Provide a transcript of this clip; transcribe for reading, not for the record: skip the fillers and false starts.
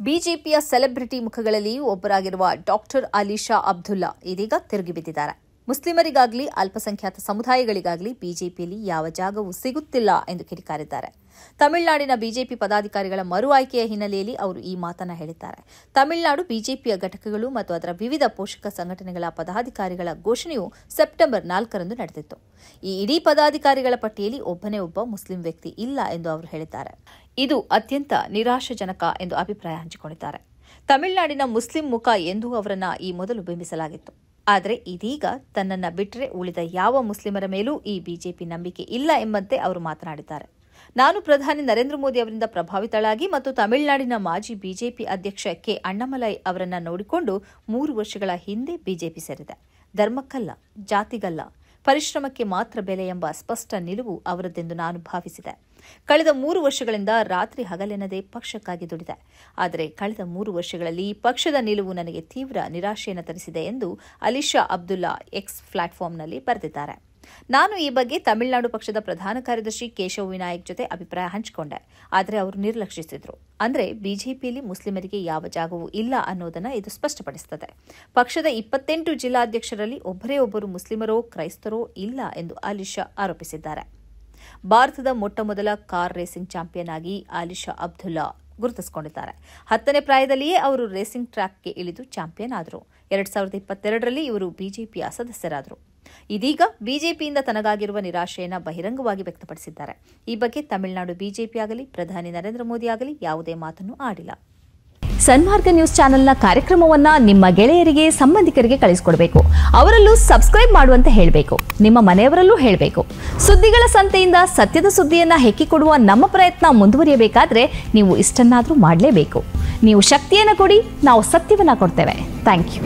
ಬಿಜೆಪಿಯ celebrity ಮುಖಗಳಲ್ಲಿ ಒಬ್ಬರಾಗಿರುವ doctor Alisha Abdullah ಇದೀಗ ತಿರುಗಿಬಿದ್ದಿದ್ದಾರೆ. ಮುಸ್ಲಿಮರಿಗಾಗಲಿ ಅಲ್ಪಸಂಖ್ಯಾತ ಸಮುದಾಯಗಳಿಗಾಗಲಿ ಬಿಜೆಪಿಯಲ್ಲಿ ಯಾವ ಜಾಗವೂ ಸಿಗುತ್ತಿಲ್ಲ ಎಂದು ಕಿಡಿಕಾರಿದ್ದಾರೆ. ತಮಿಳುನಾಡಿನ ಬಿಜೆಪಿ ಪದಾಧಿಕಾರಿಗಳ ಮರು ಆಯ್ಕೆಯ ಹಿನ್ನೆಲೆಯಲ್ಲಿ ಅವರು ಈ ಮಾತನ್ನು ಹೇಳಿದ್ದಾರೆ. ತಮಿಳುನಾಡು ಬಿಜೆಪಿಯ ಘಟಕಗಳು ಮತ್ತು ಅದರ ವಿವಿಧ ಪೋಷಕ ಸಂಘಟನೆಗಳ ಪದಾಧಿಕಾರಿಗಳ ಘೋಷಣೆಯು ಸೆಪ್ಟೆಂಬರ್ 4ರಂದು ನಡೆದಿತ್ತು. ಈ ಇಡೀ ಪದಾಧಿಕಾರಿಗಳ ಪಟ್ಟಿಯಲ್ಲಿ ಒಬ್ಬನೇ ಒಬ್ಬ ಮುಸ್ಲಿಂ ವ್ಯಕ್ತಿ ಇಲ್ಲ ಎಂದು ಅವರು ಹೇಳಿದ್ದಾರೆ. ಇದು ಅತ್ಯಂತ ನಿರಾಶಾಜನಕ ಎಂದು ಅಭಿಪ್ರಾಯ ಹಂಚಿಕೊಂಡಿದ್ದಾರೆ. ತಮಿಳುನಾಡಿನ ಮುಸ್ಲಿಂ ಮುಖ ಎಂದೂ ಅವರನ್ನ ಈ ಮೊದಲು ಬಿಂಬಿಸಲಾಗಿತ್ತು. ಆದರೆ ಇದೀಗ ತನ್ನನ್ನ ಬಿಟ್ಟರೆ ಉಳಿದ ಯಾವ ಮುಸ್ಲಿಮರ ಮೇಲೂ ಈ ಬಿಜೆಪಿ ನಂಬಿಕೆ ಇಲ್ಲ ಎಂಬಂತೆ ಅವರು ಮಾತನಾಡಿದ್ದಾರೆ. ನಾನು ಪ್ರಧಾನಿ ನರೇಂದ್ರ ಮೋದಿ ಅವರಿಂದ ಪ್ರಭಾವಿತಳಾಗಿ ಮತ್ತು ತಮಿಳುನಾಡಿನ ಮಾಜಿ ಬಿಜೆಪಿ ಅಧ್ಯಕ್ಷ ಕೆ ಅಣ್ಣಾಮಲೈ ಅವರನ್ನ ನೋಡಿಕೊಂಡು 3 ವರ್ಷಗಳ ಹಿಂದೆ ಬಿಜೆಪಿ ಸೇರಿದೆ. ಧರ್ಮಕ್ಕಲ್ಲ, ಜಾತಿಗಲ್ಲ, ಪರಿಶ್ರಮಕ್ಕೆ ಮಾತ್ರ ಬೆಲೆ ಎಂಬ ಸ್ಪಷ್ಟ ನಿಲುವು ಅವರದ್ದೆಂದು ನಾನು ಭಾವಿಸಿದೆ. ಕಳೆದ 3 ವರ್ಷಗಳಿಂದ ರಾತ್ರಿ ಹಗಲೆನ್ನದೇ ಪಕ್ಷಕ್ಕಾಗಿ ದುಡಿದೆ. ಆದರೆ ಕಳೆದ 3 ವರ್ಷಗಳಲ್ಲಿ ಪಕ್ಷದ ನಿಲುವು ನನಗೆ ತೀವ್ರ ನಿರಾಶೆಯನ್ನು ತರಿಸಿದೆ ಎಂದು ಅಲಿಶಾ ಅಬ್ದುಲ್ಲಾ ಎಕ್ಸ್ ಪ್ಲಾಟ್ಫಾರ್ಮ್ನಲ್ಲಿ ಬರೆದಿದ್ದಾರೆ. ನಾನು ಈ ಬಗ್ಗೆ ತಮಿಳುನಾಡು ಪಕ್ಷದ ಪ್ರಧಾನ ಕಾರ್ಯದರ್ಶಿ ಕೇಶವ ವಿನಾಯಕ್ ಜೊತೆ ಅಭಿಪ್ರಾಯ ಹಂಚಿಕೊಂಡೆ. ಆದರೆ ಅವರು ನಿರ್ಲಕ್ಷಿಸಿದ್ರು. ಅಂದರೆ ಬಿಜೆಪಿಯಲ್ಲಿ ಮುಸ್ಲಿಮರಿಗೆ ಯಾವ ಜಾಗವೂ ಇಲ್ಲ ಅನ್ನೋದನ್ನು ಇದು ಸ್ಪಷ್ಟಪಡಿಸುತ್ತದೆ. ಪಕ್ಷದ 28 ಜಿಲ್ಲಾಧ್ಯಕ್ಷರಲ್ಲಿ ಒಬ್ಬರೇ ಒಬ್ಬರು ಮುಸ್ಲಿಮರೋ ಕ್ರೈಸ್ತರೋ ಇಲ್ಲ ಎಂದು ಅಲಿಶಾ ಆರೋಪಿಸಿದ್ದಾರೆ. ಭಾರತದ ಮೊಟ್ಟಮೊದಲ ಕಾರ್ ರೇಸಿಂಗ್ ಚಾಂಪಿಯನ್ ಆಗಿ ಅಲಿಶಾ ಅಬ್ದುಲ್ಲಾ ಗುರುತಿಸಿಕೊಂಡಿದ್ದಾರೆ. 10ನೇ ಪ್ರಾಯದಲ್ಲಿಯೇ ಅವರು ರೇಸಿಂಗ್ ಟ್ರ್ಯಾಕ್ಗೆ ಇಳಿದು ಚಾಂಪಿಯನ್ ಆದರು. 2022ರಲ್ಲಿ ಇವರು ಬಿಜೆಪಿಯ ಸದಸ್ಯರಾದರು. ಇದೀಗ ಬಿಜೆಪಿಯಿಂದ ತನಗಾಗಿರುವ ನಿರಾಶೆಯನ್ನು ಬಹಿರಂಗವಾಗಿ ವ್ಯಕ್ತಪಡಿಸಿದ್ದಾರೆ. ಈ ಬಗ್ಗೆ ತಮಿಳುನಾಡು ಬಿಜೆಪಿ ಆಗಲಿ ಪ್ರಧಾನಿ ನರೇಂದ್ರ ಮೋದಿ ಆಗಲಿ ಯಾವುದೇ ಮಾತನ್ನು ಆಡಿಲ್ಲ. ಸನ್ಮಾರ್ಗ ನ್ಯೂಸ್ ಚಾನೆಲ್ನ ಕಾರ್ಯಕ್ರಮವನ್ನ ನಿಮ್ಮ ಗೆಳೆಯರಿಗೆ ಸಂಬಂಧಿಕರಿಗೆ ಕಳಿಸಿಕೊಡಬೇಕು. ಅವರಲ್ಲೂ ಸಬ್ಸ್ಕ್ರೈಬ್ ಮಾಡುವಂತೆ ಹೇಳಬೇಕು. ನಿಮ್ಮ ಮನೆಯವರಲ್ಲೂ ಹೇಳಬೇಕು. ಸುದ್ದಿಗಳ ಸಂತೆಯಿಂದ ಸತ್ಯದ ಸುದ್ದಿಯನ್ನ ಹೆಕ್ಕಿಕೊಡುವ ನಮ್ಮ ಪ್ರಯತ್ನ ಮುಂದುವರಿಯಬೇಕಾದ್ರೆ ನೀವು ಇಷ್ಟನ್ನಾದರೂ ಮಾಡಲೇಬೇಕು. ನೀವು ಶಕ್ತಿಯನ್ನು ಕೊಡಿ, ನಾವು ಸತ್ಯವನ್ನ ಕೊಡ್ತೇವೆ. Thank you.